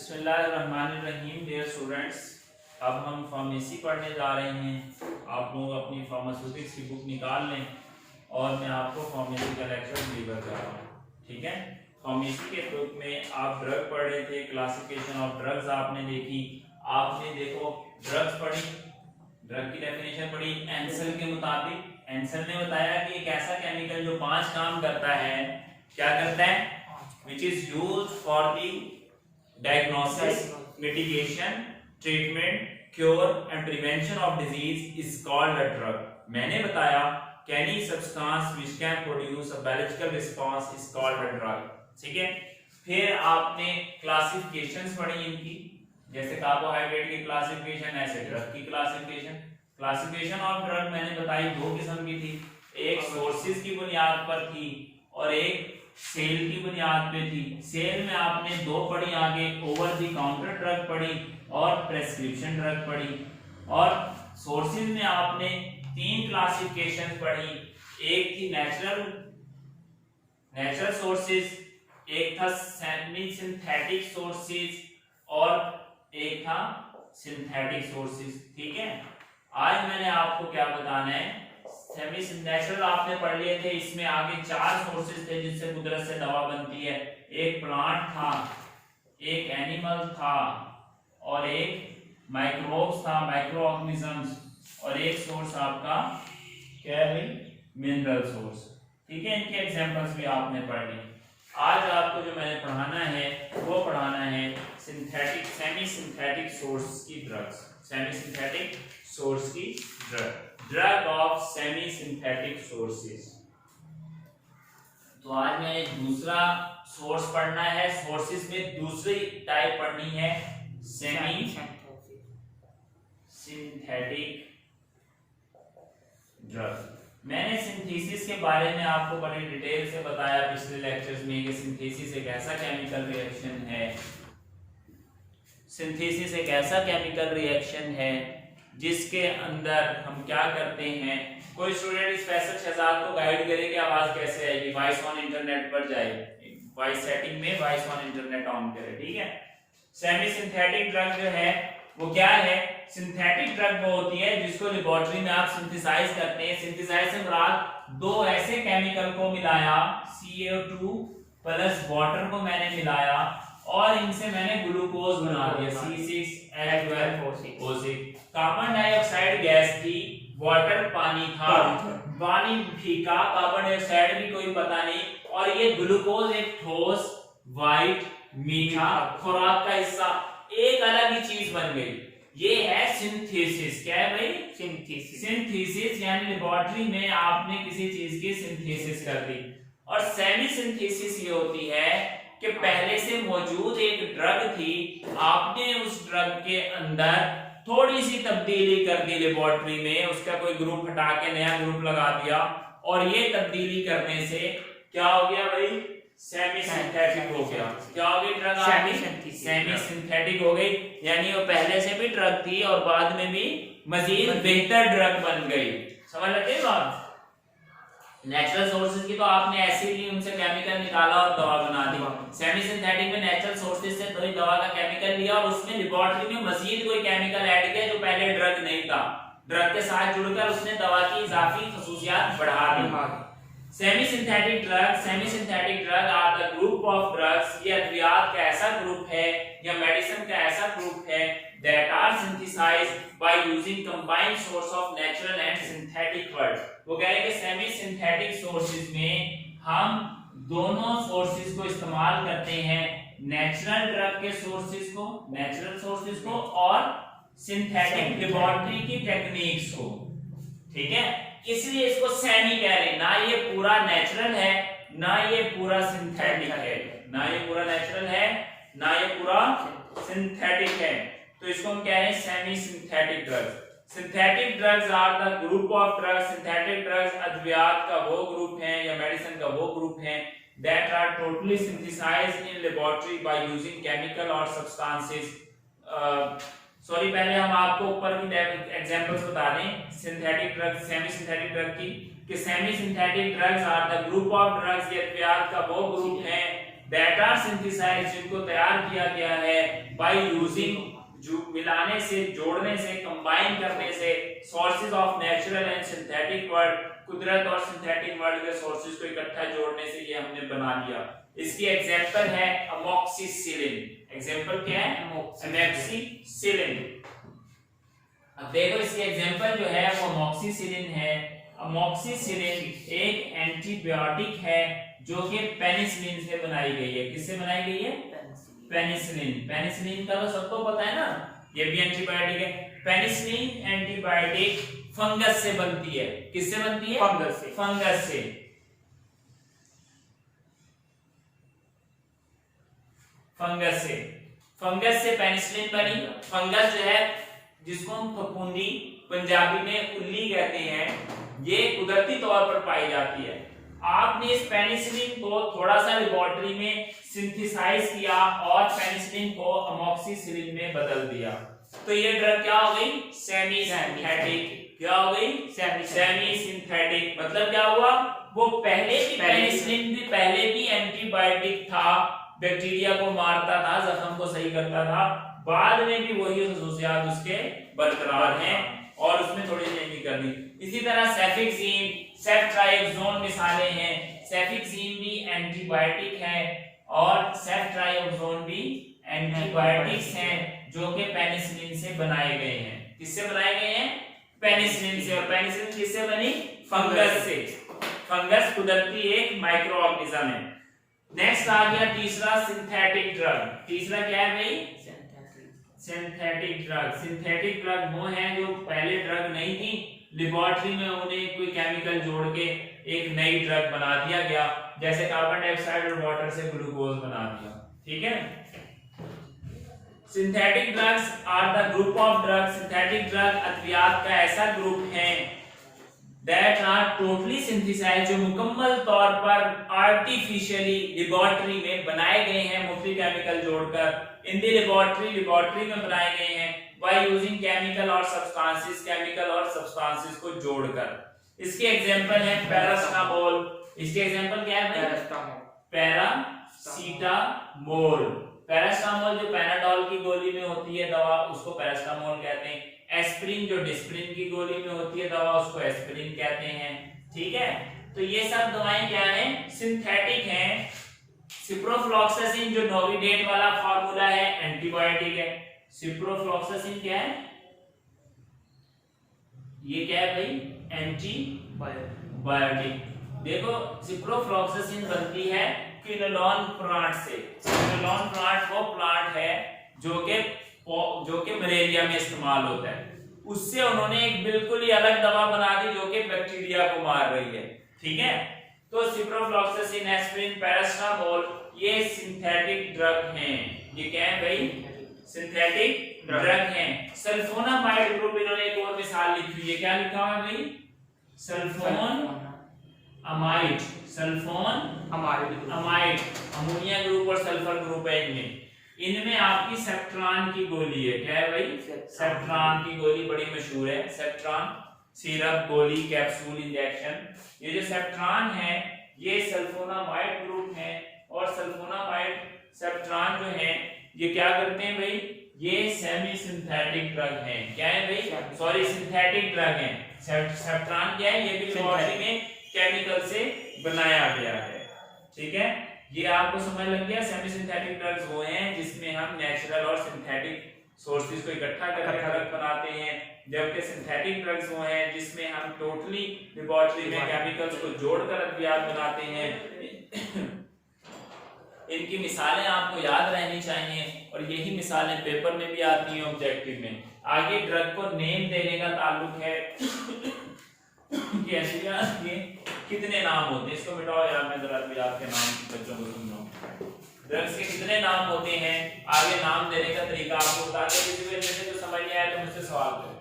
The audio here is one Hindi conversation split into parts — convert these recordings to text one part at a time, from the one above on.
बिस्मिल्लाहिर्रहमानिर्रहीम। डियर स्टूडेंट्स, अब हम फार्मेसी पढ़ने जा रहे हैं। आप लोग अपनी फार्मास्यूटिक्स की बुक निकाल लें और मैं आपको फार्मेसी का लेक्चर डिलीवर कर रहा हूँ। ठीक है, फार्मेसी के बुक में आप ड्रग पढ़ रहे थे, क्लासिफिकेशन ऑफ ड्रग्स आपने देखी। आपने देखो ड्रग्स पढ़ी, ड्रग की डेफिनेशन पढ़ी एंसेल के मुताबिक। एंसेल ने बताया कि एक ऐसा केमिकल जो 5 काम करता है। क्या करता है? Which is use for the diagnosis, mitigation, treatment, cure and prevention of disease is called a drug. मैंने बताया कि any substance which can produce a biological response is called a drug. ठीक है, फिर आपने क्लासिफिकेशंस पढ़ी इनकी, जैसे कार्बोहाइड्रेट की क्लासिफिकेशन, ऐसे ड्रग की क्लासिफिकेशन। क्लासिफिकेशन ऑफ ड्रग मैंने बताई 2 किस्म की थी, एक सोर्सेज की बुनियाद पर थी और एक सेल की बुनियाद पे थी। सेल में आपने 2 पढ़ी, आगे ओवर द काउंटर ड्रग पढ़ी और प्रेस्क्रिप्शन ड्रग पढ़ी। और सोर्सेज में आपने 3 क्लासिफिकेशन पढ़ी, एक थी नेचुरल सोर्सेज, एक था सेमी सिंथेटिक सोर्सेज और एक था सिंथेटिक सोर्सेज। ठीक है, आज मैंने आपको क्या बताना है, सेमी नेचुरल आपने पढ़ लिए थे, इसमें आगे 4 सोर्सेज थे जिससे कुदरत से दवा बनती है। एक प्लांट था, एक एनिमल था और एक माइक्रोब्स था, माइक्रो ऑर्गेनिजम्स, और एक सोर्स आपका क्या है भाई, मिनरल सोर्स। ठीक है, इनके एग्जांपल्स भी आपने पढ़ लिए। आज आपको जो मैंने पढ़ाना है वो पढ़ाना है सिंथेटिक सेमी सिंथेटिक सोर्स की ड्रग्स, सेमी सिंथेटिक सोर्स की drug of semi synthetic sources. तो आज मैंने दूसरा सोर्स पढ़ना है, सोर्सेज में दूसरी टाइप पढ़नी है सेमी सिंथेटिक ड्रग। मैंने सिंथेसिस के बारे में आपको बड़ी डिटेल से बताया पिछले लेक्चर्स में कि सिंथेसिस एक ऐसा केमिकल रिएक्शन है, सिंथेसिस एक ऐसा केमिकल रिएक्शन है जिसके अंदर हम क्या करते हैं। कोई स्टूडेंट इस फैसल शहजाद को गाइड करे कि आवाज कैसे आएगी, वॉइस ऑन इंटरनेट पर जाए, वॉइस सेटिंग में वॉइस ऑन इंटरनेट ऑन करे। ठीक है, सेमी सिंथेटिक ड्रग जो है वो क्या है, सिंथेटिक ड्रग वो होती है जिसको लेबोरेटरी में आप सिंथेसाइज करते हैं। सिंथेसाइज से मुराद 2 ऐसे केमिकल को मिलाया, CO2 प्लस वाटर को मैंने मिलाया और इनसे मैंने ग्लूकोज बना दिया, C6H12O6। कार्बन डाइऑक्साइड गैस थी, वाटर पानी था, पानी फीका, कार्बन डाइऑक्साइड भी कोई पता नहीं, और ये ग्लूकोज एक ठोस व्हाइट मीठा खुराक का हिस्सा, एक अलग ही चीज बन गई। ये है सिंथेसिस। क्या है भाई? सिंथेसिस यानी लेबोरेटरी में आपने किसी चीज की सिंथेसिस कर दी। और सेमी सिंथेसिस ये होती है कि पहले से मौजूद एक ड्रग थी, आपने उस ड्रग के अंदर थोड़ी सी तब्दीली कर दी लेबोरेटरी में, उसका कोई ग्रुप हटा के नया ग्रुप लगा दिया, और ये तब्दीली करने से क्या हो गया भाई, सेमी सिंथेटिक हो गया। क्या हो गई ड्रग? सेमी सिंथेटिक हो गई, यानी वो पहले से भी ड्रग थी और बाद में भी मजीद बेहतर ड्रग बन गई। समझ लगे बात? नेचुरल सोर्सेज की तो आपने ऐसे ही उनसे केमिकल निकाला और दवा बना दी। सेमी सिंथेटिक में नेचुरल सोर्सेज से कोई दवा का केमिकल लिया और उसमें लेबोरेटरी में मजीद कोई केमिकल ऐड किया जो पहले ड्रग नहीं था, ड्रग के साथ जुड़कर उसने दवा की इजाफी खसूसियात बढ़ा दी। Semi synthetic drug are the group of drugs, ये अद्वियात का ऐसा ग्रुप है या मेडिसिन का ऐसा ग्रुप है that are synthesized by using combined source of natural and synthetic world। वो कह रहे हैं कि सेमी सिंथेटिक सोर्सेज में हम दोनों सोर्सेज को इस्तेमाल करते हैं, नेचुरल ड्रग के सोर्सेज को, नेचुरल सोर्सेज को, और सिंथेटिक लेबोरेटरी की टेक्निक्स को। ठीक है, इसलिए इसको सेमी कह रहे हैं, ना ये पूरा नेचुरल है ना ये पूरा सिंथेटिक है, ना ये पूरा नेचुरल है ना ये पूरा सिंथेटिक है, तो इसको हम कह रहे हैं semi synthetic drugs. Synthetic drugs are the group of drugs, synthetic drugs अद्वियात का वो ग्रुप है या मेडिसिन का वो ग्रुप है that are totally synthesized in laboratory by using chemical or substances। Sorry, पहले हम आपको ऊपर की एग्जांपल्स बता दें synthetic drugs, semi synthetic drug की, कि semi synthetic drugs are the group of drugs, ये अद्वियात का वो ग्रुप है दैट आर सिंथेसाइज्ड, जिनको तैयार किया गया है बाय यूजिंग, जो मिलाने से, जोड़ने से, कंबाइन करने से, sources of natural and synthetic world, कुदरत और सिंथेटिक वर्ल्ड के सोर्सेज को इकट्ठा जोड़ने से ये हमने बना लिया। इसकी एग्जांपल है अमोक्सिसिलिन। एग्जांपल क्या है? अमोक्सिसिलिन। अब देखो इसकी एग्जांपल जो है वो अमोक्सिसिलिन है। अमोक्सिसिलिन एक एंटीबायोटिक है जो कि पेनिसिलिन से बनाई गई है। किससे बनाई गई है? पेनिसिलिन। पेनिसिलिन का तो सबको पता है ना, ये भी एंटीबायोटिक है। पेनिसिलिन एंटीबायोटिक फंगस से बनती है। किससे बनती है? फंगस से। फंगस से। फंगस से, फंगस से पेनिसिलिन बनी। फंगस जो है, जिसको हम फफूंदी, पंजाबी में उल्ली कहते हैं, ये कुदरती तौर पर पाई जाती है। आपने इस पेनिसिलिन को थोड़ा सा लेबोरेटरी में सिंथेसाइज किया और पेनिसिलिन को अमोक्सिसिलिन में बदल दिया, तो ये ड्रग क्या हो गई? Semi synthetic. क्या हो गई? Semi synthetic. मतलब क्या हुआ? वो पहले भी पेनिसिलिन भी पहले भी एंटीबायोटिक था, बैक्टीरिया को मारता था, जख्म को सही करता था, बाद में भी वही खसूसियात उसके बरकरार हैं और उसमें थोड़ी चेंजिंग कर दी। इसी तरह सेफिक्सिन, सेफ्ट्राइक्सोन मिसालें हैं। सेफिक्सिन भी एंटीबायोटिक है और सेफ्ट्राइक्सोन भी एंटीबायोटिक्स हैं जो कि पेनिसिलिन से बनाए गए हैं। किससे बनाए गए हैं? पेनिसिलिन से। और पेनिसिलिन किससे बनी? फंगस से। फंगस कुदरती एक माइक्रो ऑर्गेनिज्म है। नेक्स्ट आ गया तीसरा, सिंथेटिक ड्रग। तीसरा क्या है भाई? Synthetic drug. सिंथेटिक ड्रग वो है जो पहले ड्रग नहीं थी, लेबोरेटरी में उन्हें कोई केमिकल जोड़ के एक नई ड्रग बना दिया गया, जैसे कार्बन डाइऑक्साइड और वाटर से ग्लूकोज बना दिया। ठीक है। Synthetic drugs are the group of drugs. Synthetic drug अद्वियात का ऐसा ग्रुप है that are totally synthesized, जो मुकम्मल तौर पर आर्टिफिशियली लेबोरेटरी में बनाए गए हैं मुख्तलिफ केमिकल जोड़कर। इन दी लेबोरेटरी में बनाए गए हैं बाय यूजिंग केमिकल और सब्सटेंसेस, केमिकल और सब्सटेंसेस को जोड़कर। इसके एग्जांपल है पैरास्टामोल। इसके एग्जांपल क्या है भाई? पैरासीटामोल। पैरास्टामोल जो पैनाडोल की गोली में होती है दवा, उसको पैरास्टामोल कहते हैं। एस्पिरिन जो डिस्प्रिन की गोली में होती है दवा, उसको एस्पिरिन कहते हैं। ठीक है। तो ये सब दवाएं क्या हैं? सिंथेटिक हैं। सिप्रोफ्लॉक्सासिन जो नोविडेट वाला फार्मूला है, एंटीबायोटिक है। सिप्रोफ्लॉक्सासिन क्या है? ये क्या है भाई? एंटीबायोटिक। देखो सिप्रोफ्लॉक्सासिन बनती है क्विनोलोन प्लांट से। क्विनोलोन प्लांट वो प्लांट है जो कि मलेरिया में इस्तेमाल होता है। उससे उन्होंने एक बिल्कुल ही अलग दवा बना दी जो कि बैक्टीरिया को मार रही है। ठीक है। तो सिप्रोफ्लॉक्सासिन, एस्पिरिन, पैरास्टामोल ये सिंथेटिक ड्रग हैं। ये क्या है भाई? सिंथेटिक ड्रग हैं। सल्फोनामाइड ग्रुप, इन्होंने एक और मिसाल लिखी हुई है। क्या लिखा हुआ है भाई? Sulphone amide. Sulphone amide ammonia group और सल्फर ग्रुप है इनमें। इनमें आपकी सेफ्ट्रॉन की गोली है। क्या है भाई? सेफ्ट्रॉन की गोली बड़ी मशहूर है। सेफ्ट्रॉन सिरप, गोली, कैप्सूल, इंजेक्शन। ये जो सेफ्ट्रॉन है ये सल्फोनामाइड ग्रुप है और सल्फोनामाइड सेफ्ट्रॉन जो है ये क्या करते हैं भाई? ये सेमी सिंथेटिक ड्रग हैं। क्या है भाई? सॉरी, सिंथेटिक ड्रग हैं। सेफ्ट्रॉन क्या है? ये भी लेबोरेटरी में केमिकल से बनाया गया है। ठीक है। ये आपको समझ लग गया। सेमी सिंथेटिक ड्रग्स वो हैं जिसमें हम नेचुरल और सिंथेटिक सोर्सेज को इकट्ठा करके ड्रग बनाते हैं, जबकि सिंथेटिक ड्रग्स वो हैं जिसमें हम टोटली लेबोरेटरी में केमिकल्स को जोड़कर अद्वियात बनाते हैं। इनकी मिसालें आपको याद रहनी चाहिए और यही मिसालें पेपर में भी आती हैं, ऑब्जेक्टिव में। आगे ड्रग को नेम देने का ताल्लुक है कि ऐसे कितने नाम होते हैं। इसको मिटाओ यार, मैं जरा अद्वियात के नाम बच्चों को समझाऊं। ड्रग्स के कितने नाम होते हैं, आगे नाम देने का तरीका आपको बता दें। किसी वजह से जो समझ नहीं आया तो मुझसे सवाल करें।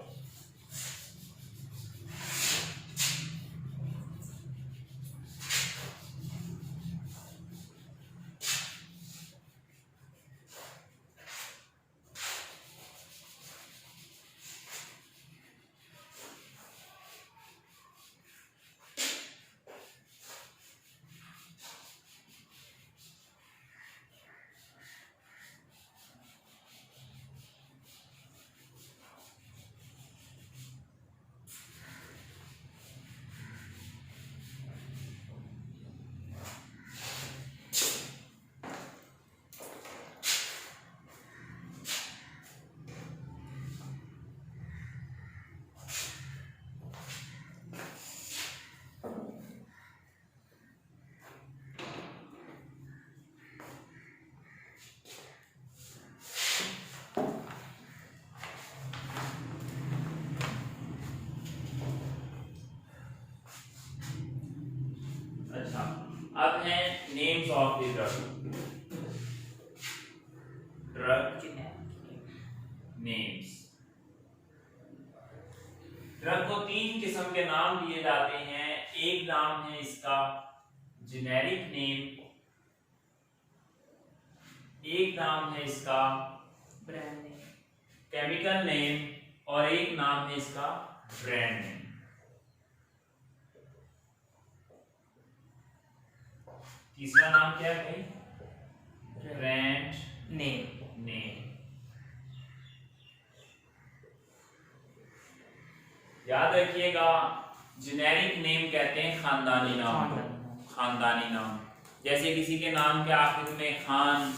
Names of the drug names. Drug को 3 किस्म के नाम दिए जाते हैं। एक नाम है इसका जेनेरिक नेम, एक नाम है इसका ब्रांड नेम, केमिकल नेम, और एक नाम है इसका ब्रांड नेम। तीसरा नाम क्या है भाई? Brand name. नेम। याद रखिएगा, जेनेरिक नेम कहते हैं खानदानी नाम को, खानदानी नाम। जैसे किसी के नाम के आखिर में खान,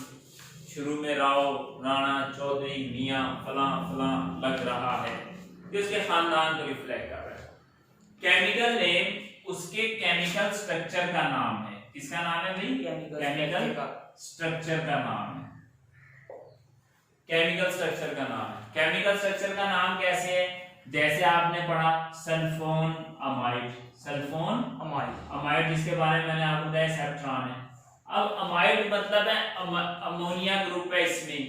शुरू में राव, राणा, चौधरी, मियां, फलां फलां लग रहा है, तो उसके खानदान को रिफ्लेक्ट कर रहा है। केमिकल नेम उसके केमिकल स्ट्रक्चर का नाम है। किसका नाम है भाई? केमिकल स्ट्रक्चर का नाम है। केमिकल स्ट्रक्चर का नाम है। केमिकल स्ट्रक्चर का नाम कैसे है? जैसे आपने पढ़ा सल्फोन अमाइड, सल्फोन अमाइड जिसके बारे में मैंने आपको बताया सेप्ट्रॉन है। अब अमाइड मतलब है अमोनिया ग्रुप है इसमें।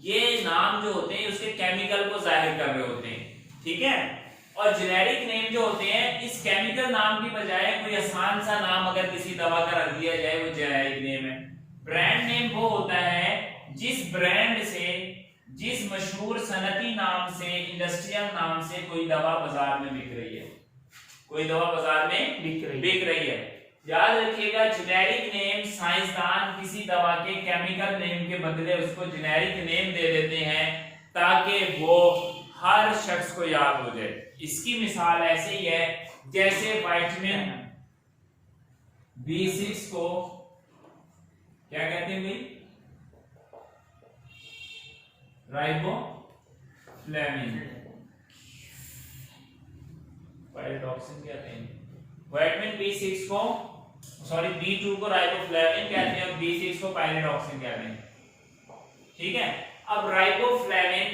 ये नाम जो होते हैं उसके केमिकल को जाहिर कर रहे होते हैं, ठीक है। और जेनेरिक नेम जो होते हैं, इस केमिकल नाम की बजाय कोई आसान सा नाम अगर किसी दवा का रख दिया जाए, वो जेनेरिक नेम है। ब्रांड नेम वो होता है जिस ब्रांड से, जिस मशहूर सनती नाम से, इंडस्ट्रियल नाम से कोई दवा बाजार में बिक रही है, कोई दवा बाजार में बिक रही है। याद रखिएगा, जेनेरिक नेम साइंसदान किसी दवा के केमिकल नेम के बदले उसको जेनेरिक नेम दे देते हैं ताकि वो हर शख्स को याद हो जाए। इसकी मिसाल ऐसे ही है जैसे विटामिन B6 को क्या कहते हैं भाई? राइबोफ्लेविन, पायरोडॉक्सिन कहते हैं। विटामिन B6 को, सॉरी B2 को राइबोफ्लेविन कहते हैं और B6 को पायरोडॉक्सिन कहते हैं, ठीक है। अब राइबोफ्लेविन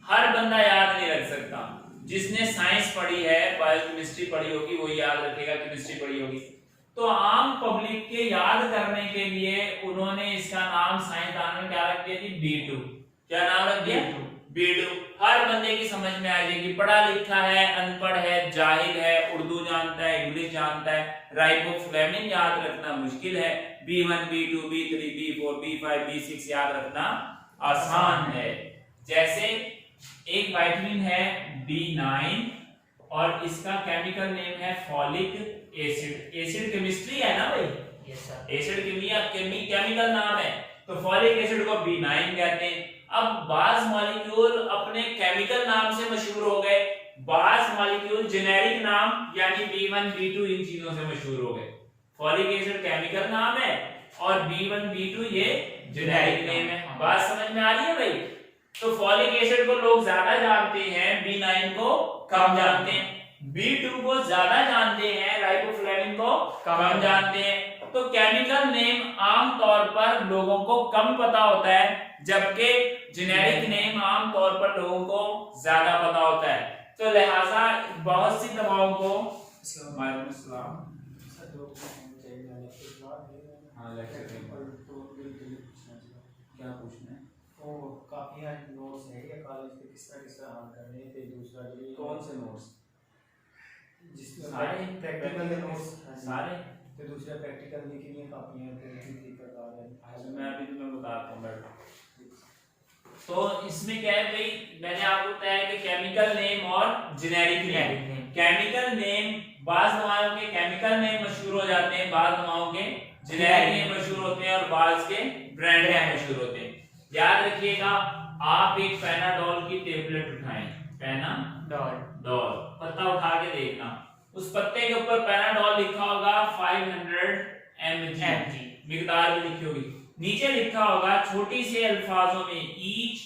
हर बंदा याद नहीं रख सकता। जिसने साइंस पढ़ी है, बायोकेमिस्ट्री पढ़ी होगी, वो याद रखेगा, केमिस्ट्री पढ़ी होगी। तो आम पब्लिक के याद करने के लिए उन्होंने इसका नाम साइंसदान ने क्या रख दिया थी? B2। क्या नाम रख दिया? B2। हर बंदे की समझ में आ जाएगी, पढ़ा लिखा है, अनपढ़ है, जाहिल है, उर्दू जानता है, इंग्लिश जानता है, राइबोफ्लेविन याद रखना मुश्किल है। B1 B2 B3 B4 B5 B6 याद रखना आसान है। जैसे एक विटामिन है B9 और इसका केमिकल नेम है फॉलिक एसिड। एसिड केमिस्ट्री है ना भाई? Yes sir. एसिड केमिकल नाम है, तो फॉलिक एसिड को B9 कहते हैं। अब बाज मॉलिक्यूल अपने केमिकल नाम से मशहूर हो गए, बाज मॉलिक्यूल जेनेरिक नाम यानी B1 B2 इन चीजों से मशहूर हो गए। फॉलिक एसिड केमिकल नाम है और B1 B2 ये जेनेरिक नेम है। बात समझ में आ रही है भाई? तो फॉलिक एसिड को लोग ज्यादा जानते हैं, B9 को कम जानते हैं। B2 को ज्यादा जानते हैं, राइबोफ्लेविन को कम जानते हैं। तो केमिकल नेम आम तौर पर लोगों को कम पता होता है, जबकि जेनेरिक नेम आम तौर पर लोगों को ज्यादा पता होता है। तो लिहाजा बहुत सी दवाओं को क्या पूछना है? वो काफी नोट्स है या कॉलेज पे किस तरह हल करने थे। दूसरा ये कौन से नोट्स? जिसमें सारे प्रैक्टिकल नोट्स सारे, तो दूसरा प्रैक्टिकल की कितनी कापियां आज मैं अभी तुम्हें बताता हूँ बेटा। तो इसमें क्या है भाई, मैंने आपको बताया कि केमिकल नेम और जेनेरिक नेम। केमिकल नेम, बाज दवाओं के केमिकल नेम मशहूर हो जाते हैं, बाज दवाओं के जेनेरिक नेम मशहूर होते हैं और बाज के ब्रांड नेम मशहूर होते हैं। याद रखिएगा, आप एक पैनाडोल की टेबलेट उठाएं, पैनाडोल पत्ता उठा के देखना, उस पत्ते के ऊपर पैनाडोल लिखा होगा 500 mg, मिकदार भी लिखी होगी। नीचे लिखा होगा छोटी से अल्फाजों में ईच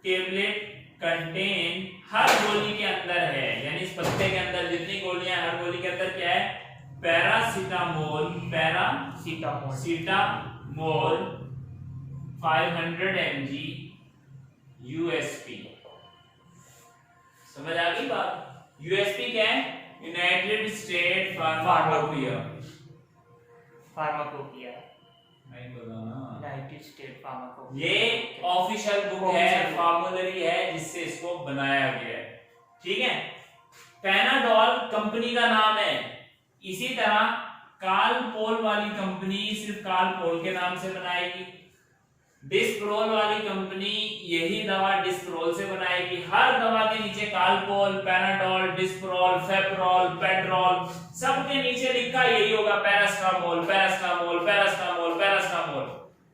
टेबलेट कंटेन, हर गोली के अंदर है, यानी इस पत्ते के अंदर जितनी गोलियां, हर गोली के अंदर क्या है? Paracetamol 500 mg USP। समझ आ गई बात? USP क्या है? United state pharmacopoeia. नहीं बताना। यूनाइटेड स्टेट फार्मा ये ऑफिशियल बुक है, फॉर्मूलरी है जिससे इसको बनाया गया है, ठीक है। पैनाडोल कंपनी का नाम है। इसी तरह कालपोल वाली कंपनी सिर्फ कालपोल के नाम से बनाएगी। डिस्प्रोल वाली कंपनी यही दवा डिस्प्रोल से बनाएगी। हर दवा के नीचे कालपोल, पैनाडोल, डिस्प्रोल, फेप्रोल, पेड्रोल सबके नीचे लिखा यही होगा, पैरास्टामोल, पैरास्टामोल, पैरास्टामोल, पैरास्टामोल।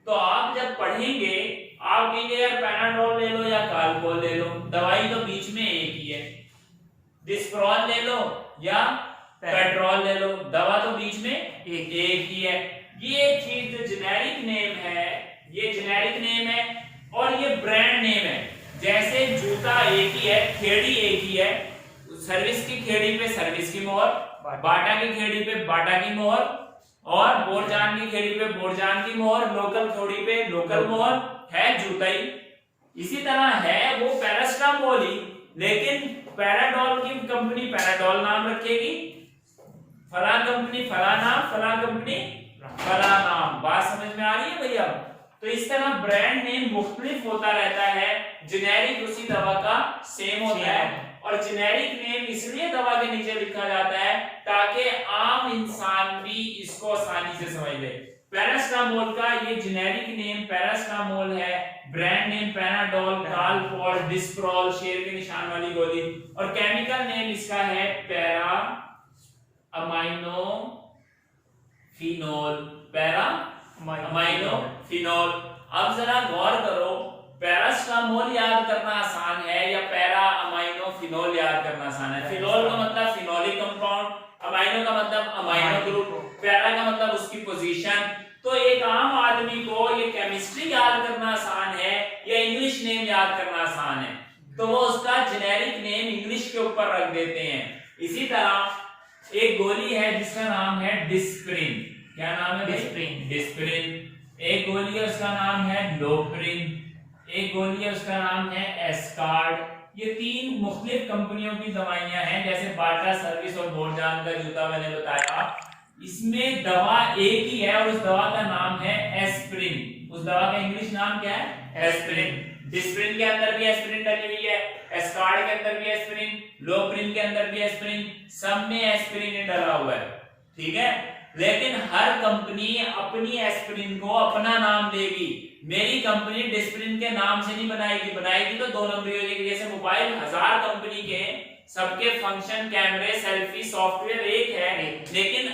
तो आप जब पढ़ेंगे आप कहेंगे यार पैनाडोल ले लो या कालपोल ले लो, दवाई तो बीच में एक ही है। डिस्प्रोल ले लो या पेट्रोल ले लो, दवा तो बीच में एक ही है। ये चीज जो जेनेरिक नेम है, ये जेनेरिक नेम है और ये ब्रांड नेम है। जैसे जूता एक ही है, खेड़ी एक ही है, सर्विस की खेड़ी पे सर्विस की मोहर, बाटा की खेड़ी पे बाटा की मोहर और बोरजान की खेड़ी पे बोरजान की मोहर, लोकल खेड़ी पे लोकल मोहर है, जूता ही। इसी तरह है वो पैरास्टामोल ही, लेकिन पैराडोल की कंपनी पैराडोल नाम रखेगी, फला कंपनी फला नाम, फला कंपनी फला नाम। बात समझ में आ रही है भैया? तो इस तरह ब्रांड नेम मुख्तलिफ होता रहता है, जेनेरिक उसी दवा का सेम होता है। और जेनेरिक नेम इसलिए दवा के नीचे लिखा जाता है ताकि आम इंसान भी इसको आसानी से समझ ले। पैरास्टामोल का ये जेनेरिक नेम पैरास्टामोल है, ब्रांड नेम पैनाडोल, कालपोल, डिस्प्रोल, शेर के निशान वाली गोली, और केमिकल नेम इसका है para amino phenol, para amino phenol. अब जरा गौर करो, पैरास्टामोल याद करना आसान है या पैरा अमाइनो फिनोल याद करना आसान है? फिनोल का मतलब फिनोलिक कंपाउंड, अमाइनो का मतलब अमाइनो ग्रुप, पैरा का मतलब उसकी पोजीशन। तो एक आम आदमी को ये केमिस्ट्री याद करना आसान है या इंग्लिश नेम याद करना आसान है, तो वो उसका जेनेरिक नेम इंग्लिश के ऊपर रख देते हैं। इसी तरह एक गोली है जिसका नाम है डिस्प्रिन। क्या नाम है? डिस्प्रिन। डिस्प्रिन। एक गोली है उसका नाम है लोप्रिन, एक गोली है उसका नाम है एस्कार्ड। ये तीन मुख्तलिफ कंपनियों की दवाइयां हैं, जैसे बाटा, सर्विस और बोरजान का जूता मैंने बताया। इसमें दवा एक ही है और उस दवा का नाम है एस्प्रिन। उस दवा का इंग्लिश नाम क्या है? एस्प्रिन। डिस्प्रिन के अंदर भी एस्प्रिन डली हुई है, एस्कार्ड के अंदर भी एस्प्रिन, लोप्रिन के अंदर भी एस्प्रिन, सब में एस्प्रिन डला हुआ है, ठीक है। लेकिन हर कंपनी अपनी एस्प्रिन को अपना नाम देगी। मेरी कंपनी डिस्प्रिन के नाम से नहीं बनाएगी, बनाएगी तो दो नंबरी हो जाएगी। जैसे मोबाइल 1000 कंपनी के, सबके फंक्शन, कैमरे, सेल्फी, सॉफ्टवेयर एक है, लेकिन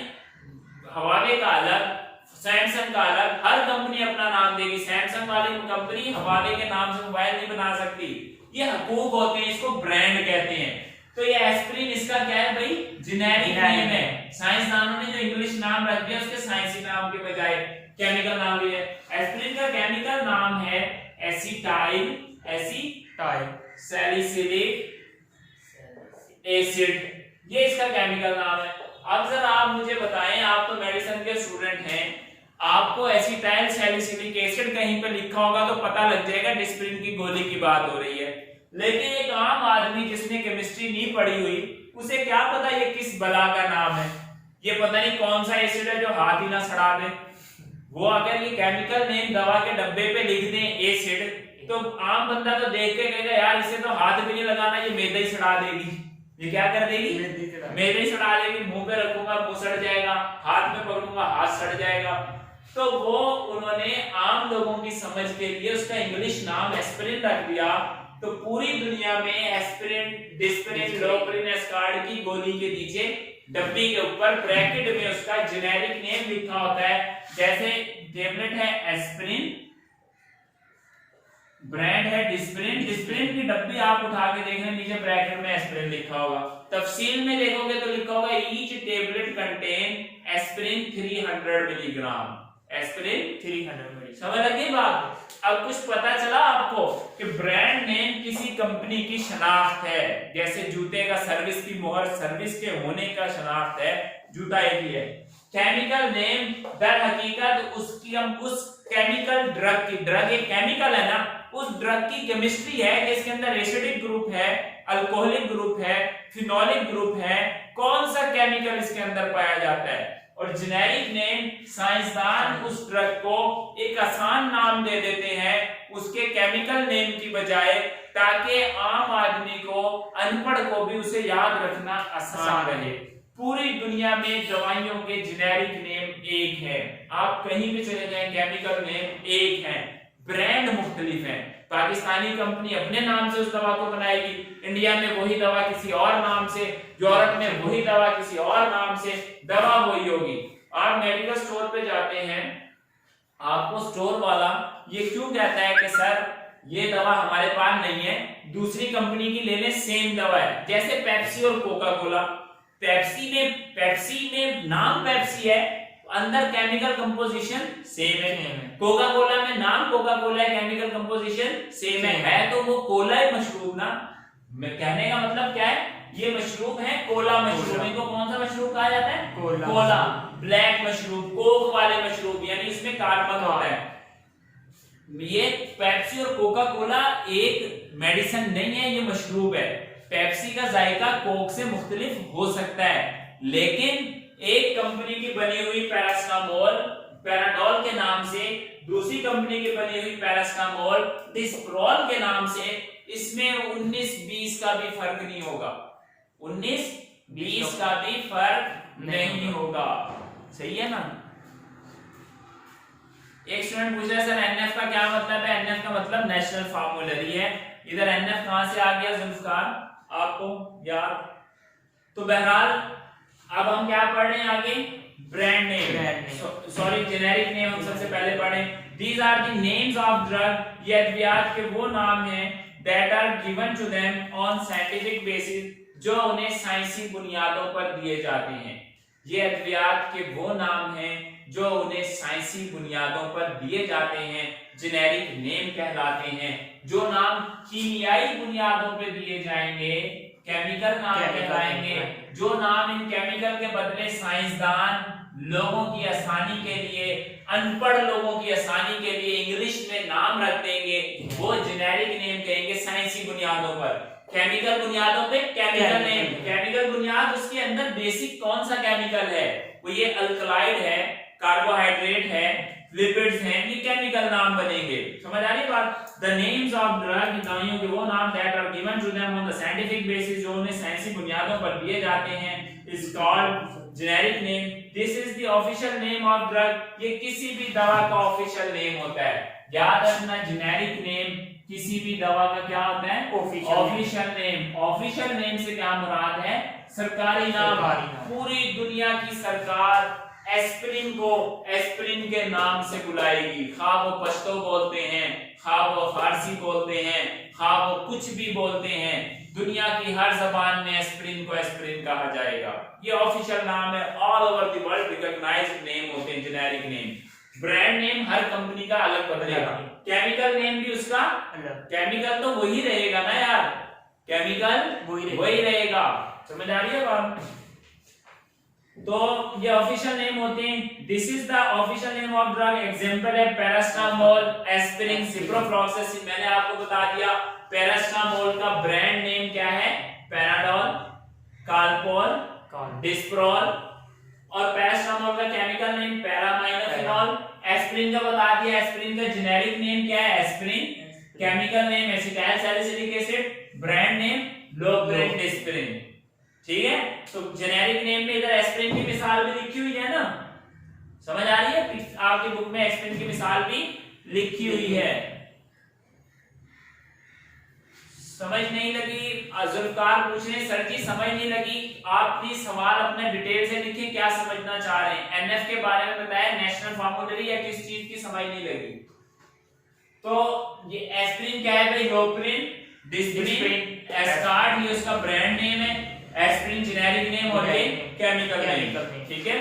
हवावे का अलग, सैमसंग का अलग, हर कंपनी अपना नाम देगी। सैमसंग वाली कंपनी हवावे के नाम से मोबाइल नहीं बना सकती, ये हकूक होते हैं, इसको ब्रांड कहते हैं। तो ये एस्प्रिन इसका क्या है भाई? जेनेरिक नेम है। साइंसदानों ने जो इंग्लिश नाम रख दिया उसके साइंसी नाम के बजाय केमिकल नाम लिया। एस्प्रिन का केमिकल नाम है एसिटाइल सैलिसिलिक एसिड, ये इसका केमिकल नाम है। अब जरा आप मुझे बताएं, आप तो मेडिसिन के स्टूडेंट हैं, आपको एसिटाइल सैलिसिलिक एसिड कहीं पे लिखा होगा तो पता लग जाएगा डिस्प्रिन की गोली की बात हो रही है। लेकिन एक आम आदमी जिसने केमिस्ट्री नहीं पढ़ी हुई, उसे क्या पता ये किस बला का नाम है? ये पता नहीं कौन सा एसिड है जो हाथ ही ना सड़ा दे। वो अगर ये केमिकल नेम दवा के डब्बे पे लिख दें एसिड, तो आम बंदा तो देख के कहेगा यार इसे तो हाथ भी नहीं लगाना, ये मैदा ही सड़ा देगी। ये क्या कर देगी? मैदा ही सड़ा देगी। मुंह पे रखूंगा मुंह सड़ जाएगा, हाथ में पकड़ूंगा हाथ सड़ जाएगा। तो वो उन्होंने आम लोगों की समझ के लिए उसका इंग्लिश नाम एस्प्रिन रख दिया। तो पूरी दुनिया में एस्प्रिन, डिस्प्रिन, लोप्रिन, एस्कार्ड की गोली के नीचे डब्बी के ऊपर ब्रैकेट में उसका जेनेरिक नेम लिखा होता है। जैसे टेबलेट है एस्प्रिन, ब्रांड है डिस्प्रिन, डिस्प्रिन की डब्बी आप उठा के देखें नीचे ब्रैकेट में एस्प्रिन लिखा होगा। तफसील में देखोगे तो लिखा होगा each tablet contain aspirin 300 milligram, aspirin 300 milligram. समझ लगी बात? अब कुछ पता चला आपको कि ब्रांड नेम किसी कंपनी की शनाख्त है। जैसे जूते का सर्विस की मोहर सर्विस के होने का शनाख्त है, जूता एक ही है। केमिकल नेम दर हकीकत उसकी हम उस केमिकल ड्रग की, ड्रग एक केमिकल है ना, उस ड्रग की केमिस्ट्री है कि इसके अंदर एसिडिक ग्रुप है, अल्कोहलिक ग्रुप है, फिनोलिक ग्रुप है, कौन सा केमिकल इसके अंदर पाया जाता है। और जेनेरिक नेम साइंसदान उस ड्रग को एक आसान नाम दे देते हैं उसके केमिकल नेम की बजाय, ताकि आम आदमी को, अनपढ़ को भी उसे याद रखना आसान रहे। पूरी दुनिया में दवाइयों के जेनेरिक नेम एक है, आप कहीं भी चले जाएं केमिकल नेम एक है, ब्रांड मुख्तलिफ हैं। पाकिस्तानी कंपनी अपने नाम से उस दवा को बनाएगी, इंडिया में वही दवा किसी और नाम से, यूरोप में वही दवा किसी और नाम से, दवा वही होगी। आप मेडिकल स्टोर पे जाते हैं, आपको स्टोर वाला ये क्यों कहता है कि सर ये दवा हमारे पास नहीं है, दूसरी कंपनी की ले लें, सेम दवा है। जैसे पेप्सी और कोका कोला, पेप्सी में नाम पेप्सी है, अंदर केमिकल कंपोजिशन सेम है। कोका कोला में नाम कोका कोला है, केमिकल कंपोजिशन सेम है तो वो कोला ही मशरूब ना। मैं कहने का मतलब क्या है, ये मशरूब है कोला मशरूब। इनको कौन सा मशरूब कहा जाता है? कोला। ब्लैक मशरूब, कोक वाले मशरूब, यानी इसमें कार्बन होता है। ये पेप्सी और कोका कोला एक मेडिसिन नहीं है, ये मशरूब है। पेप्सी का जायका कोक से मुख्तलिफ हो सकता है, लेकिन एक कंपनी की बनी हुई पैराडॉल के नाम से, दूसरी कंपनी की बनी हुई पैरास्टामोल, डिस्प्रोल के नाम से, इसमें 19-20 का भी फर्क नहीं होगा, 19-20 का भी फर्क नहीं होगा। सही है ना? एक स्टूडेंट पूछ रहा है सर एनएफ का क्या मतलब है? एनएफ का मतलब नेशनल फार्मूलरी है। इधर एनएफ कहां से आ गया जुल्फकार, आपको याद? तो बहरहाल अब हम क्या पढ़ रहे हैं आगे? Brand name, sorry generic name हम सबसे पहले पढ़े। These are the names of drug, ये अद्वियात के वो नाम हैं that are given to them on scientific basis, जो उन्हें साइंसी बुनियादों पर दिए जाते हैं। ये अद्वियात के वो नाम हैं जो उन्हें साइंसी बुनियादों पर दिए जाते हैं, जेनेरिक नेम कहलाते हैं। जो नाम कीमियाई बुनियादों पर दिए जाएंगे केमिकल नाम कहलाएंगे। जो नाम इन केमिकल के बदले साइंसदान लोगों की आसानी के लिए, अनपढ़ लोगों की आसानी के लिए इंग्लिश में नाम रख देंगे, वो जेनेरिक नेम कहेंगे साइंसी बुनियादों पर। केमिकल बुनियादों पे केमिकल नेम, केमिकल बुनियाद उसके अंदर बेसिक कौन सा केमिकल है, वो ये अल्कलाइड है, कार्बोहाइड्रेट है, लिपिड्स हैं, ये केमिकल नाम बनेंगे। समझ आ रही है बात? The names of drug, दवाइयों के वो नाम that are given to them on the scientific basis, जो उन्हें साइंसी बुनियादों पर दिए जाते हैं, is called generic name. This is the official name of drug. ये किसी भी दवा का ऑफिशियल नेम होता है। याद रखना, जेनेरिक नेम किसी भी दवा का क्या होता है? Official name. ऑफिशियल नेम से क्या मुराद है? सरकारी नाम। पूरी दुनिया की सरकार एस्पिरिन को एस्पिरिन के नाम से बुलाएगी, खा वो पश्तो बोलते हैं, खा वो फारसी बोलते हैं, खा वो कुछ भी बोलते हैं, दुनिया की हर जबान में एस्पिरिन को एस्पिरिन कहा जाएगा। ये ऑफिशियल नाम है, all over the world recognised name होते हैं जेनेरिक नेम। ब्रांड नेम हर कंपनी का अलग बदलेगा, केमिकल नेम भी उसका अलग। केमिकल तो वही रहेगा ना यार, केमिकल वही रहेगा। समझ आ रही है बात? तो ये ऑफिशियल नेम होते हैं। This is the official name of drug. Example है पैरास्टामोल, एस्पिरिन, सिप्रोफ्लॉक्सासिन। मैंने आपको बता दिया पैरास्टामोल का ब्रांड नेम क्या है? पैराडॉल, कालपोल, डिस्प्रोल। और पैरास्टामोल का केमिकल नेम पैरामाइनोफेनॉल। एस्पिरिन का बता दिया, एस्पिरिन का जेनेरिक नेम क्या है? Aspirin. Chemical name acetyl salicylic acid. Brand name लोब्रेंडिस्पिरिन। ठीक है? तो जेनेरिक नेम में इधर एस्पिरिन की मिसाल भी लिखी हुई है ना, समझ आ रही है? आपकी बुक में एस्पिरिन की मिसाल भी लिखी हुई है। समझ नहीं लगी? जुल्फकार पूछ रहे सर जी समझ नहीं लगी, आप प्लीज सवाल अपने डिटेल से लिखिए, क्या समझना चाह रहे हैं। एनएफ के बारे में बताया, नेशनल फार्मूलरी या किस चीज की समझ नहीं लगी? तो ये एस्पिरिन क्या है भाई? लोप्रिन, डिस्प्रिन, एस्कार्ड, ये उसका ब्रांड नेम है। एस्पिरिन जेनेरिक नेम और ये केमिकल नेम। ठीक है?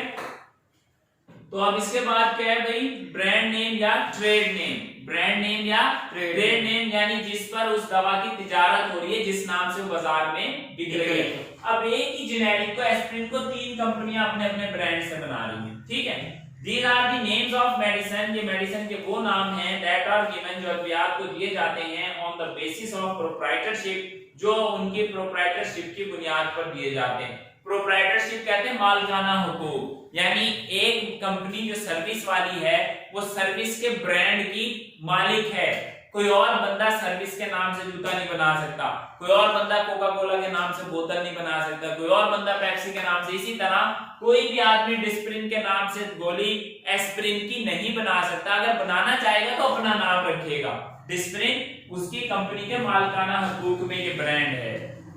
तो अब इसके बाद क्या है भाई? ब्रांड नेम या ट्रेड नेम। ब्रांड नेम या ट्रेड नेम यानी जिस पर उस दवा की तिजारत हो रही है, जिस नाम से वो बाजार में बिक रही है। अब एक ही जेनेरिक को, एस्पिरिन को 3 कंपनियां अपने अपने ब्रांड से बना रही हैं। ठीक है? These are the names of medicine. ये मेडिसिन के वो नाम हैं that are given, जो अद्वियात को दिए जाते हैं on the basis of proprietorship, जो उनकी प्रोप्राइटरशिप की बुनियाद पर दिए जाते हैं। प्रोप्राइटरशिप कहते हैं मालिकाना हुकूक, यानी एक कंपनी जो सर्विस वाली है वो सर्विस के ब्रांड की मालिक है। कोई और बंदा सर्विस के नाम से जूता नहीं बना सकता, कोई और बंदा कोका कोला के नाम से बोतल नहीं बना सकता, कोई और बंदा पेप्सी के नाम से। इसी तरह कोई भी आदमी डिस्प्रिन के नाम से गोली एस्प्रिन की नहीं बना सकता। अगर बनाना चाहेगा तो अपना नाम रखेगा। डिस्प्रिन उसकी कंपनी के मालिकाना हकूक में ये ब्रांड है,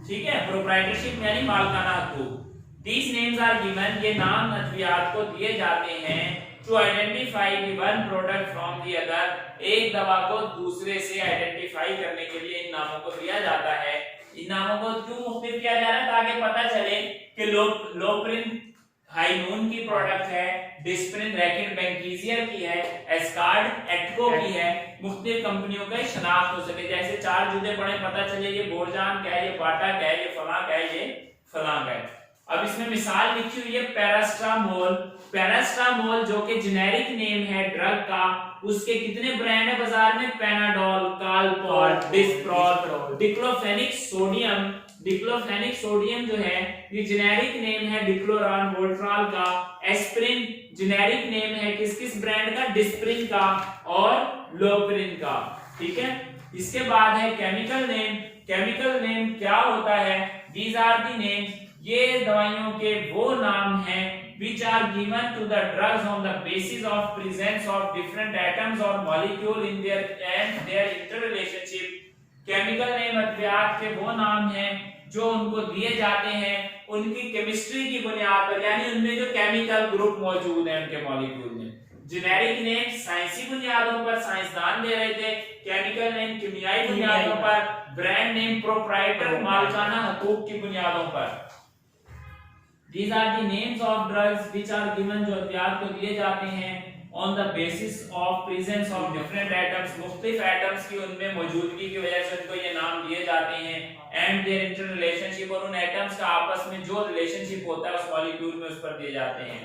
ठीक है। प्रोप्राइटरशिप यानी मालिकाना हकूक। These names are given, ये नाम अद्वियात को दिए जाते हैं to identify the one product from the other, एक दवा को दूसरे से आइडेंटिफाई करने के लिए इन नामों को दिया जाता है। इन नामों को क्यों मुख्तलिफ किया जा रहा है? ताकि पता चले कि लोप्रिन हाइनून की प्रोडक्ट है, डिस्प्रिन रैकेट बैंकीजियर की है, एस्कार्ड एक्टको की है। मुख्तलिफ कंपनियों का शनाख्त हो सके। जैसे चार जूते पड़े, पता चले ये बोरजान का है, ये बाटा का है, ये फलां का है, ये फलां का है। अब इसमें मिसाल लिखी हुई है पैरास्टामोल। पैरास्टामोल जो कि जेनेरिक नेम है ड्रग का, उसके कितने ब्रांड है बाजार में? Panadol, Calpol, Disprol, diclofenac sodium. Diclofenac sodium जो है ये जेनेरिक नेम है डिक्लोरान वोल्ट्रॉल का। एस्प्रिन जेनेरिक नेम है किस किस ब्रांड का? डिस्प्रिन का और लोप्रिन का, ठीक है। इसके बाद है केमिकल नेम। केमिकल नेम क्या होता है? दीज आर द नेम्स, ये दवाइयों के वो नाम हैं which are given to the drugs on the basis of presence of different atoms or molecule in their and their interrelationship। Chemical name अद्वियात के वो नाम हैं जो उनको दिए जाते हैं उनकी केमिस्ट्री की बुनियाद पर, यानी उनमें जो केमिकल ग्रुप मौजूद है उनके मॉलिक्यूल में। जेनेरिक नेम साइंसी बुनियादों पर साइंसदान दे रहे थे, केमिकल नेम केमियाई बुनियादों पर, ब्रांड नेम प्रोप्राइटर मालिकाना हकूक की बुनियादों पर। These are the names of drugs which are given, जो अद्वियात को दिए जाते हैं on the basis of presence of different atoms, मुख्तलिफ एटम्स की उनमें मौजूदगी की वजह से उनको ये नाम दिए जाते हैं। and their interrelationship, और उन एटम्स का आपस में जो रिलेशनशिप होता है उस मॉलिक्यूल में उस पर दिए जाते हैं।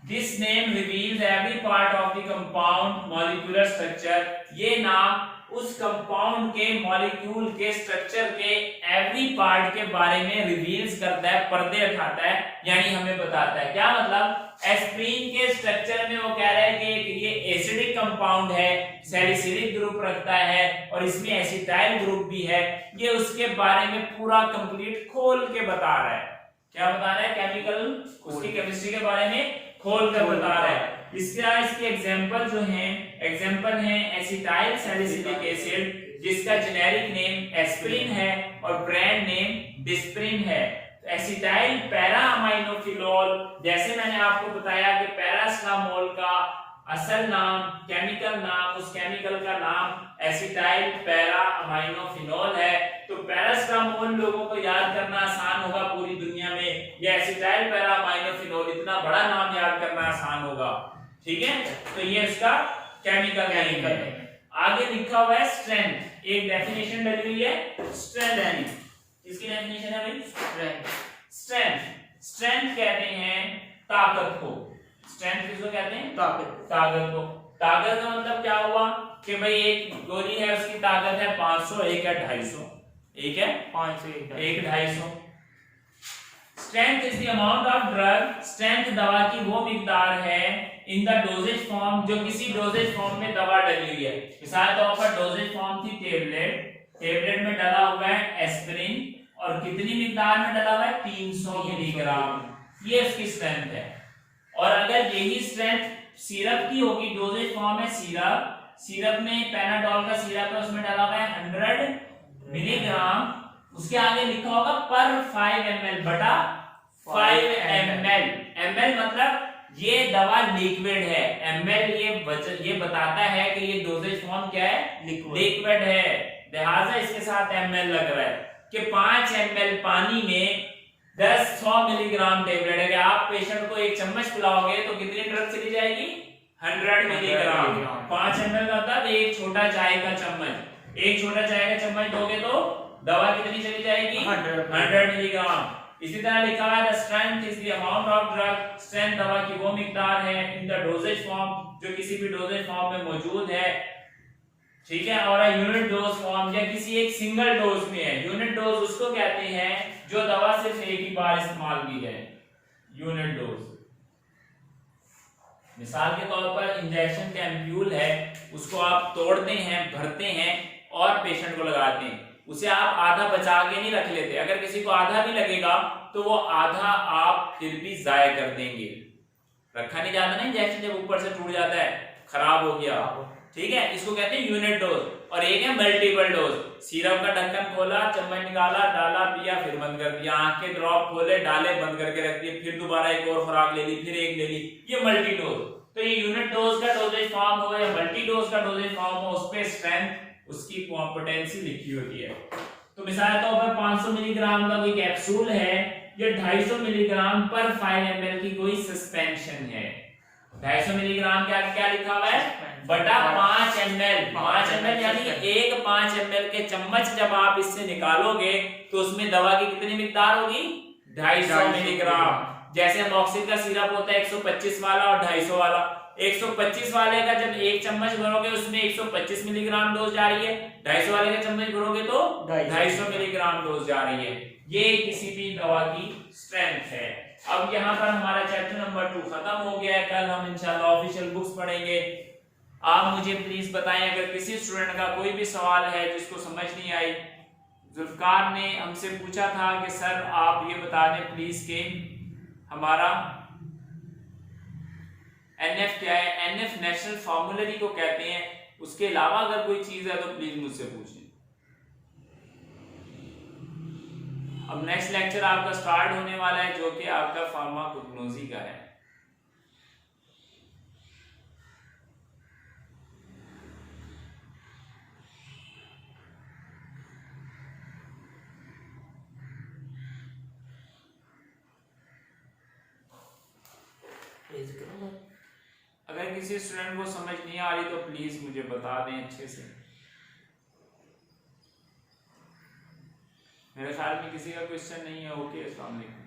This name reveals every part of the compound molecular structure, ये नाम उस कंपाउंड के मॉलिक्यूल के स्ट्रक्चर के एवरी पार्ट के बारे में रिवील्स करता है, पर्दे उठाता है, यानी हमें बताता है। क्या मतलब? एस्प्रिन के स्ट्रक्चर में वो कह रहा है कि ये एसिडिक कंपाउंड है, सैलिसिलिक ग्रुप रखता है और इसमें एसिटाइल ग्रुप भी है। ये उसके बारे में पूरा कंप्लीट खोल के बता रहा है। क्या बता रहा है? केमिकल उसकी केमिस्ट्री के बारे में खोल कर बता रहा है। इसके एग्जांपल जो हैं, एग्जांपल हैं एसिटाइल सैलिसिलिक एसिड जिसका जेनेरिक नेम एस्प्रिन है और ब्रांड नेम डिस्प्रिन है। एसिटाइल पैरा अमाइनोफिनोल, जैसे मैंने आपको बताया कि पैरास्टामोल का असल नाम, केमिकल नाम, उस केमिकल का नाम एसिटाइल पैरा अमाइनोफिनोल है। तो पैरास्टामोल लोगों को याद करना आसान होगा पूरी दुनिया में, ये एसिटाइल पैरा अमाइनोफिनोल इतना बड़ा नाम याद करना आसान होगा, ठीक है। तो ये इसका केमिकल नेम है। आगे लिखा हुआ है स्ट्रेंथ, एक डेफिनेशन डली हुई है स्ट्रेंथ। इसकी डेफिनेशन है भाई स्ट्रेंथ। स्ट्रेंथ कहते हैं ताकत को। स्ट्रेंथ किसको कहते हैं? ताकत को। ताकत का मतलब क्या हुआ कि भाई एक गोली है उसकी ताकत है 500, एक है 250, एक है 500, एक 250। Strength is the amount of drug, strength दवा की वो मिकदार है इन द डोजेज फॉर्म, जो किसी डोजेज फॉर्म में दवा डली हुई है। मिसाल तौर पर डोजेज फॉर्म थी टेबलेट, टेबलेट में डला हुआ है एस्पिरिन और कितनी मिकदार में डला हुआ है? 300 मिलीग्राम, ये उसकी स्ट्रेंथ है। और अगर यही स्ट्रेंथ सिरप की होगी, डोजेज फॉर्म है सिरप, सिरप में पैनाडोल का सिरप है उसमें डला हुआ है 100 मिलीग्राम, उसके आगे लिखा होगा पर 5 ml बटा 5 ml। ml मतलब ये दवा लिक्विड है, ml ये बताता है कि ये डोजेज फॉर्म क्या है? लिक्विड है, लिहाजा इसके साथ ml लग रहा है कि 5 ml पानी में 100 मिलीग्राम टेबलेट है। आप पेशेंट को एक चम्मच पिलाओगे तो कितनी ड्रग चली जाएगी? 100 मिलीग्राम। 5 ml का मतलब एक छोटा चाय का चम्मच, एक छोटा चाय का चम्मच दोगे तो दवा कितनी चली जाएगी? 100 मिलीग्राम। इसी तरह लिखा है the strength is the amount of drug, strength दवा की वो मिकदार है इन द डोजेज फॉर्म, जो किसी भी डोजेज फॉर्म में मौजूद है, ठीक है, और यूनिट डोज फॉर्म या किसी एक सिंगल डोज में है। यूनिट डोज उसको कहते हैं जो दवा सिर्फ एक ही बार इस्तेमाल की जाए, यूनिट डोज। मिसाल के तौर पर इंजेक्शन का एम्प्यूल है, उसको आप तोड़ते हैं, भरते हैं और पेशेंट को लगाते हैं। उसे आप आधा बचा के नहीं रख लेते, अगर किसी को आधा भी लगेगा तो वो आधा आप फिर भी जाया कर देंगे। रखा नहीं जाता ना इंजेक्शन, जब ऊपर से टूट जाता है, खराब हो गया, ठीक है, इसको कहते हैं यूनिट डोज। और एक है मल्टीपल डोज, सिरप का ढक्कन खोला, चम्मच निकाला, डाला, पिया, फिर बंद कर दिया, आंख के ड्रॉप खोले, डाले, बंद करके रख दिए, फिर दोबारा एक और खुराक ले ली, फिर एक ले ली, ये मल्टी डोज। तो ये यूनिट डोज का डोजेज फॉर्म हो या मल्टी डोज का डोजेज फॉर्म हो, उस पे स्ट्रेंथ, उसकी पोटेंसी लिखी होती है। तो मिसाल के तौर पर 500 मिलीग्राम का कोई कैप्सूल है या 250 मिलीग्राम पर 5 ml की कोई सस्पेंशन है। 250 मिलीग्राम के आगे क्या लिखा हुआ है, बटा 5 ml। 5 ml यानी एक 5 ml के चम्मच जब आप इससे निकालोगे तो उसमें दवा की कितनी मिकदार होगी, 250 मिलीग्राम। जैसे अमोक्सिल का सिरप होता है 125 वाला और 250 वाला, 125 वाले का जब एक चम्मच भरोगे उसमें 125 मिलीग्राम डोज जा रही है, 250 वाले का चम्मच भरोगे तो 250 मिलीग्राम डोज जा रही है। ये किसी भी दवा की स्ट्रेंथ है। अब यहाँ पर हमारा चैप्टर नंबर 2 खत्म हो गया है। कल हम इंशाल्लाह ऑफिशियल बुक्स पढ़ेंगे। आप मुझे प्लीज बताएं अगर किसी स्टूडेंट का कोई भी सवाल है जिसको समझ नहीं आई। जुल्फकार ने हमसे पूछा था कि सर आप ये बता दें प्लीज के हमारा एनएफ क्या है। एनएफ नेशनल फॉर्मूलरी को कहते हैं, उसके अलावा अगर कोई चीज है तो प्लीज मुझसे पूछें। अब नेक्स्ट लेक्चर आपका स्टार्ट होने वाला है जो कि आपका फार्माकोग्नोसी का है। अगर किसी स्टूडेंट को समझ नहीं आ रही तो प्लीज मुझे बता दें अच्छे से। मेरे ख्याल में किसी का क्वेश्चन नहीं है। ओके, अस्सलाम वालेकुम।